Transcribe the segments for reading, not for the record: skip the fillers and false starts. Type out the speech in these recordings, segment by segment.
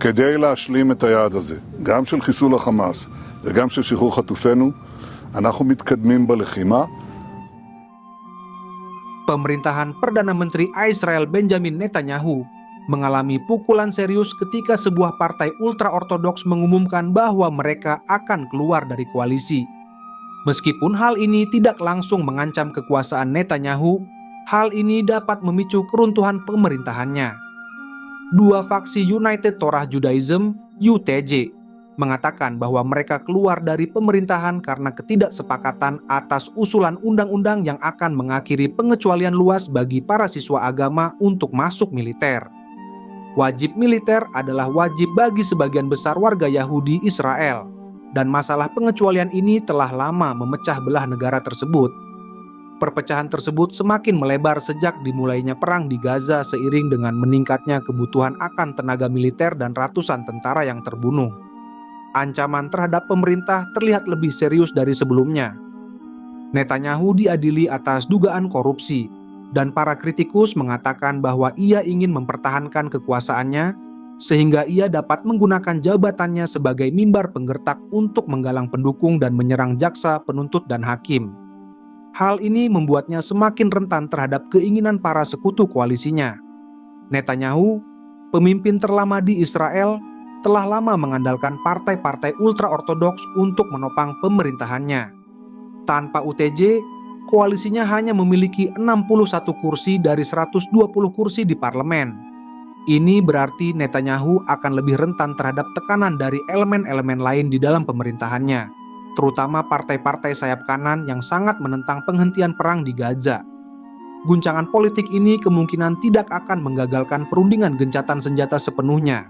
כדי להשלים את היעד הזה, גם של חיסול החמאס וגם של שחרור חטופינו, אנחנו מתקדמים בלחימה. Pemerintahan Perdana Menteri Israel Benjamin Netanyahu mengalami pukulan serius ketika sebuah partai ultra-ortodoks mengumumkan bahwa mereka akan keluar dari koalisi. Meskipun hal ini tidak langsung mengancam kekuasaan Netanyahu, hal ini dapat memicu keruntuhan pemerintahannya. Dua faksi United Torah Judaism (UTJ) mengatakan bahwa mereka keluar dari pemerintahan karena ketidaksepakatan atas usulan undang-undang yang akan mengakhiri pengecualian luas bagi para siswa agama untuk masuk militer. Wajib militer adalah wajib bagi sebagian besar warga Yahudi Israel, dan masalah pengecualian ini telah lama memecah belah negara tersebut. Perpecahan tersebut semakin melebar sejak dimulainya perang di Gaza seiring dengan meningkatnya kebutuhan akan tenaga militer dan ratusan tentara yang terbunuh. Ancaman terhadap pemerintah terlihat lebih serius dari sebelumnya. Netanyahu diadili atas dugaan korupsi, dan para kritikus mengatakan bahwa ia ingin mempertahankan kekuasaannya sehingga ia dapat menggunakan jabatannya sebagai mimbar penggertak untuk menggalang pendukung dan menyerang jaksa, penuntut, dan hakim. Hal ini membuatnya semakin rentan terhadap keinginan para sekutu koalisinya. Netanyahu, pemimpin terlama di Israel, telah lama mengandalkan partai-partai ultra-ortodoks untuk menopang pemerintahannya. Tanpa UTJ, koalisinya hanya memiliki 61 kursi dari 120 kursi di parlemen. Ini berarti Netanyahu akan lebih rentan terhadap tekanan dari elemen-elemen lain di dalam pemerintahannya, terutama partai-partai sayap kanan yang sangat menentang penghentian perang di Gaza. Guncangan politik ini kemungkinan tidak akan menggagalkan perundingan gencatan senjata sepenuhnya.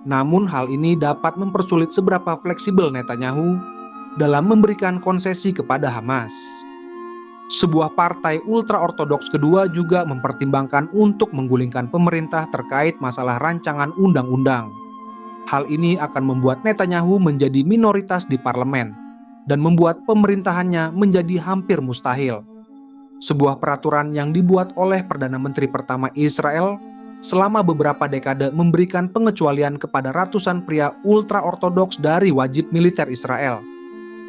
Namun hal ini dapat mempersulit seberapa fleksibel Netanyahu dalam memberikan konsesi kepada Hamas. Sebuah partai ultra-ortodoks kedua juga mempertimbangkan untuk menggulingkan pemerintah terkait masalah rancangan undang-undang. Hal ini akan membuat Netanyahu menjadi minoritas di parlemen dan membuat pemerintahannya menjadi hampir mustahil. Sebuah peraturan yang dibuat oleh Perdana Menteri pertama Israel selama beberapa dekade memberikan pengecualian kepada ratusan pria ultra-ortodoks dari wajib militer Israel.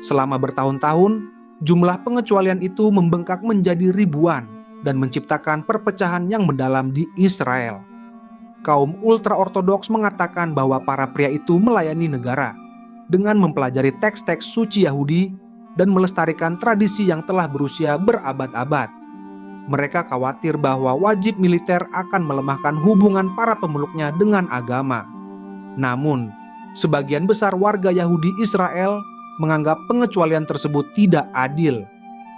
Selama bertahun-tahun, jumlah pengecualian itu membengkak menjadi ribuan dan menciptakan perpecahan yang mendalam di Israel. Kaum ultra-ortodoks mengatakan bahwa para pria itu melayani negara dengan mempelajari teks-teks suci Yahudi dan melestarikan tradisi yang telah berusia berabad-abad. Mereka khawatir bahwa wajib militer akan melemahkan hubungan para pemeluknya dengan agama. Namun, sebagian besar warga Yahudi Israel menganggap pengecualian tersebut tidak adil.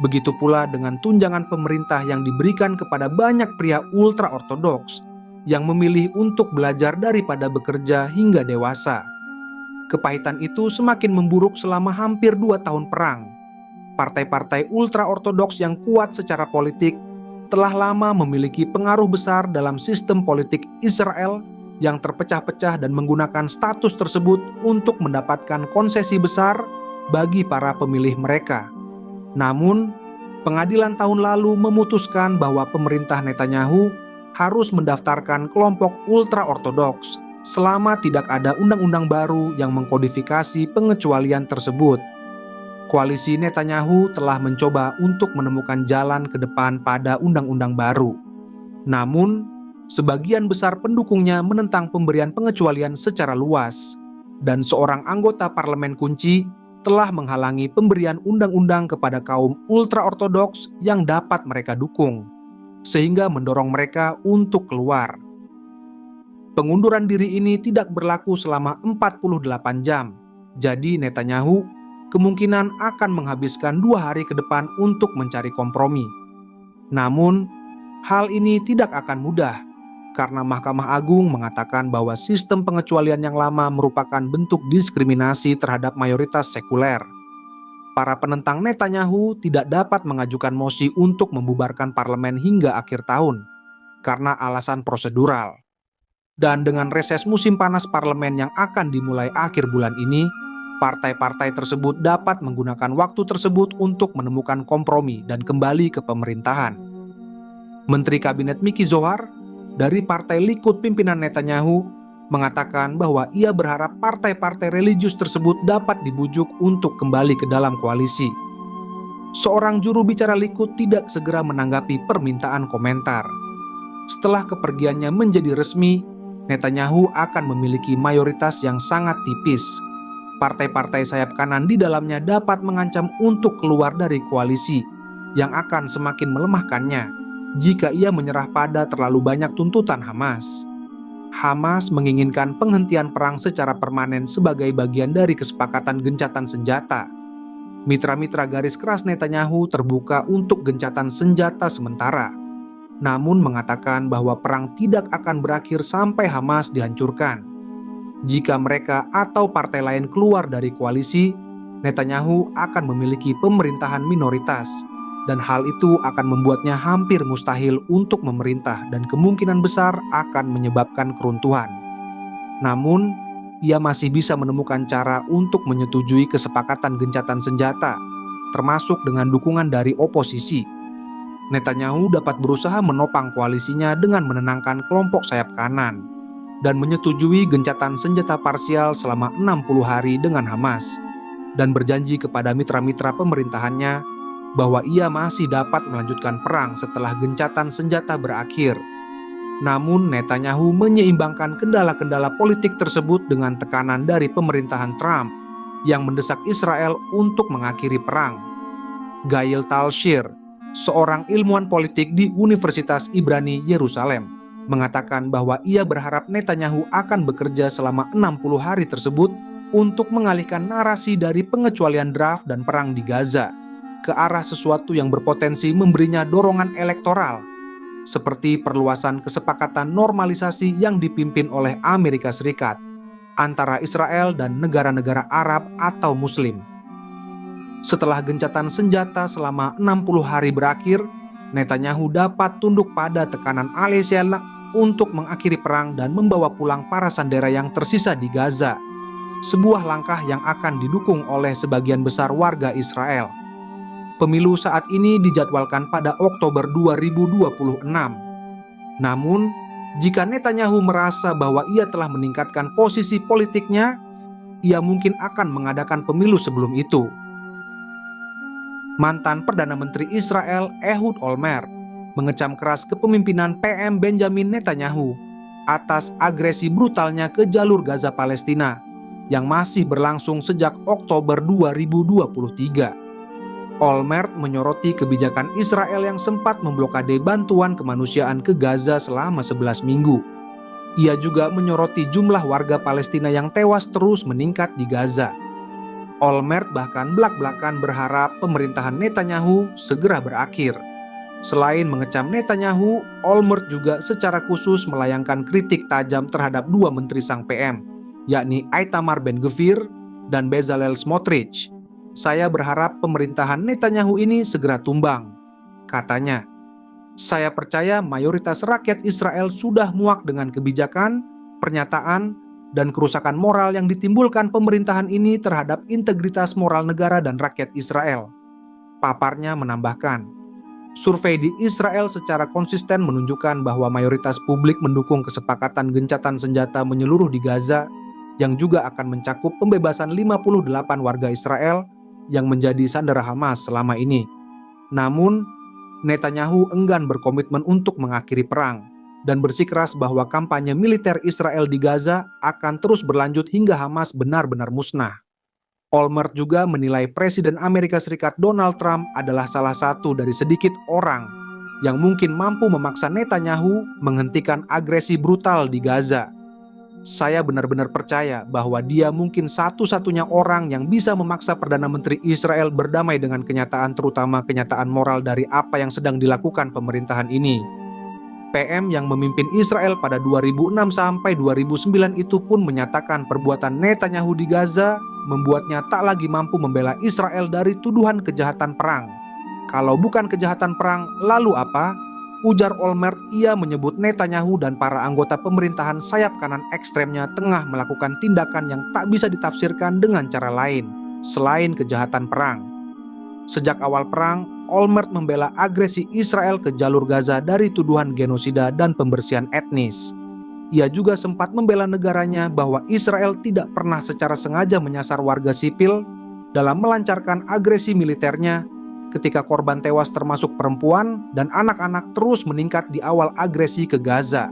Begitu pula dengan tunjangan pemerintah yang diberikan kepada banyak pria ultra-ortodoks yang memilih untuk belajar daripada bekerja hingga dewasa. Kepahitan itu semakin memburuk selama hampir 2 tahun perang. Partai-partai ultra-ortodoks yang kuat secara politik telah lama memiliki pengaruh besar dalam sistem politik Israel yang terpecah-pecah dan menggunakan status tersebut untuk mendapatkan konsesi besar bagi para pemilih mereka. Namun, pengadilan tahun lalu memutuskan bahwa pemerintah Netanyahu harus mendaftarkan kelompok ultra-ortodoks selama tidak ada undang-undang baru yang mengkodifikasi pengecualian tersebut. Koalisi Netanyahu telah mencoba untuk menemukan jalan ke depan pada undang-undang baru. Namun, sebagian besar pendukungnya menentang pemberian pengecualian secara luas, dan seorang anggota parlemen kunci telah menghalangi pemberian undang-undang kepada kaum ultra-ortodoks yang dapat mereka dukung, sehingga mendorong mereka untuk keluar. Pengunduran diri ini tidak berlaku selama 48 jam, jadi Netanyahu kemungkinan akan menghabiskan 2 hari ke depan untuk mencari kompromi. Namun, hal ini tidak akan mudah, karena Mahkamah Agung mengatakan bahwa sistem pengecualian yang lama merupakan bentuk diskriminasi terhadap mayoritas sekuler. Para penentang Netanyahu tidak dapat mengajukan mosi untuk membubarkan parlemen hingga akhir tahun, karena alasan prosedural. Dan dengan reses musim panas parlemen yang akan dimulai akhir bulan ini, partai-partai tersebut dapat menggunakan waktu tersebut untuk menemukan kompromi dan kembali ke pemerintahan. Menteri Kabinet Miki Zohar dari Partai Likud pimpinan Netanyahu mengatakan bahwa ia berharap partai-partai religius tersebut dapat dibujuk untuk kembali ke dalam koalisi. Seorang juru bicara Likud tidak segera menanggapi permintaan komentar. Setelah kepergiannya menjadi resmi, Netanyahu akan memiliki mayoritas yang sangat tipis. Partai-partai sayap kanan di dalamnya dapat mengancam untuk keluar dari koalisi yang akan semakin melemahkannya jika ia menyerah pada terlalu banyak tuntutan Hamas. Hamas menginginkan penghentian perang secara permanen sebagai bagian dari kesepakatan gencatan senjata. Mitra-mitra garis keras Netanyahu terbuka untuk gencatan senjata sementara, namun mengatakan bahwa perang tidak akan berakhir sampai Hamas dihancurkan. Jika mereka atau partai lain keluar dari koalisi, Netanyahu akan memiliki pemerintahan minoritas, dan hal itu akan membuatnya hampir mustahil untuk memerintah dan kemungkinan besar akan menyebabkan keruntuhan. Namun, ia masih bisa menemukan cara untuk menyetujui kesepakatan gencatan senjata, termasuk dengan dukungan dari oposisi. Netanyahu dapat berusaha menopang koalisinya dengan menenangkan kelompok sayap kanan dan menyetujui gencatan senjata parsial selama 60 hari dengan Hamas, dan berjanji kepada mitra-mitra pemerintahannya bahwa ia masih dapat melanjutkan perang setelah gencatan senjata berakhir. Namun Netanyahu menyeimbangkan kendala-kendala politik tersebut dengan tekanan dari pemerintahan Trump yang mendesak Israel untuk mengakhiri perang. Gail Talshir, seorang ilmuwan politik di Universitas Ibrani Yerusalem, mengatakan bahwa ia berharap Netanyahu akan bekerja selama 60 hari tersebut untuk mengalihkan narasi dari pengecualian draft dan perang di Gaza ke arah sesuatu yang berpotensi memberinya dorongan elektoral, seperti perluasan kesepakatan normalisasi yang dipimpin oleh Amerika Serikat antara Israel dan negara-negara Arab atau Muslim. Setelah gencatan senjata selama 60 hari berakhir, Netanyahu dapat tunduk pada tekanan Alesian untuk mengakhiri perang dan membawa pulang para sandera yang tersisa di Gaza, sebuah langkah yang akan didukung oleh sebagian besar warga Israel. Pemilu saat ini dijadwalkan pada Oktober 2026. Namun, jika Netanyahu merasa bahwa ia telah meningkatkan posisi politiknya, ia mungkin akan mengadakan pemilu sebelum itu. Mantan Perdana Menteri Israel Ehud Olmert mengecam keras kepemimpinan PM Benjamin Netanyahu atas agresi brutalnya ke jalur Gaza Palestina yang masih berlangsung sejak Oktober 2023. Olmert menyoroti kebijakan Israel yang sempat memblokade bantuan kemanusiaan ke Gaza selama 11 minggu. Ia juga menyoroti jumlah warga Palestina yang tewas terus meningkat di Gaza. Olmert bahkan belak-belakan berharap pemerintahan Netanyahu segera berakhir. Selain mengecam Netanyahu, Olmert juga secara khusus melayangkan kritik tajam terhadap dua menteri sang PM, yakni Itamar Ben-Gvir dan Bezalel Smotrich. Saya berharap pemerintahan Netanyahu ini segera tumbang, katanya. Saya percaya mayoritas rakyat Israel sudah muak dengan kebijakan, pernyataan, dan kerusakan moral yang ditimbulkan pemerintahan ini terhadap integritas moral negara dan rakyat Israel. Paparnya menambahkan, survei di Israel secara konsisten menunjukkan bahwa mayoritas publik mendukung kesepakatan gencatan senjata menyeluruh di Gaza yang juga akan mencakup pembebasan 58 warga Israel yang menjadi sandera Hamas selama ini. Namun, Netanyahu enggan berkomitmen untuk mengakhiri perang dan bersikeras bahwa kampanye militer Israel di Gaza akan terus berlanjut hingga Hamas benar-benar musnah. Olmert juga menilai Presiden Amerika Serikat Donald Trump adalah salah satu dari sedikit orang yang mungkin mampu memaksa Netanyahu menghentikan agresi brutal di Gaza. Saya benar-benar percaya bahwa dia mungkin satu-satunya orang yang bisa memaksa Perdana Menteri Israel berdamai dengan kenyataan, terutama kenyataan moral dari apa yang sedang dilakukan pemerintahan ini. PM yang memimpin Israel pada 2006 sampai 2009 itu pun menyatakan perbuatan Netanyahu di Gaza membuatnya tak lagi mampu membela Israel dari tuduhan kejahatan perang. Kalau bukan kejahatan perang, lalu apa? Ujar Olmert. Ia menyebut Netanyahu dan para anggota pemerintahan sayap kanan ekstremnya tengah melakukan tindakan yang tak bisa ditafsirkan dengan cara lain selain kejahatan perang. Sejak awal perang, Olmert membela agresi Israel ke jalur Gaza dari tuduhan genosida dan pembersihan etnis. Ia juga sempat membela negaranya bahwa Israel tidak pernah secara sengaja menyasar warga sipil dalam melancarkan agresi militernya ketika korban tewas termasuk perempuan dan anak-anak terus meningkat di awal agresi ke Gaza.